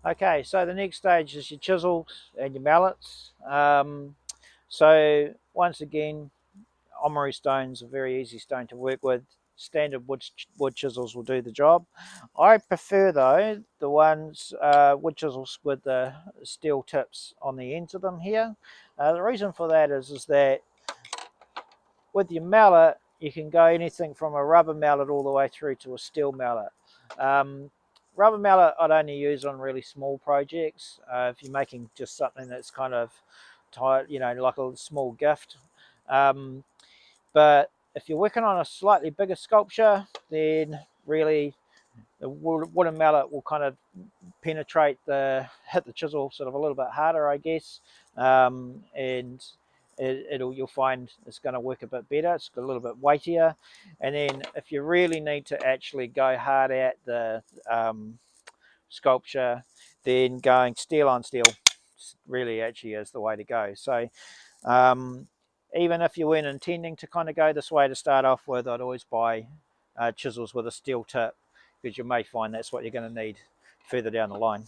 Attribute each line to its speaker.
Speaker 1: Okay, so the next stage is your chisels and your mallets. So once again, Oamaru stones are a very easy stone to work with. Standard wood chisels will do the job. I prefer though the ones wood chisels with the steel tips on the ends of them here. The reason for that is that with your mallet you can go anything from a rubber mallet all the way through to a steel mallet. Um, Rubber mallet I'd only use on really small projects. If you're making just something that's kind of tight, you know, like a small gift. Um, but if you're working on a slightly bigger sculpture, then really the wooden mallet will kind of penetrate hit the chisel sort of a little bit harder, I guess, and it'll you'll find it's going to work a bit better. It's a little bit weightier, and then if you really need to actually go hard at the sculpture, then going steel on steel really actually is the way to go. So um, even if you weren't intending to kind of go this way to start off with, I'd always buy chisels with a steel tip because you may find that's what you're going to need further down the line.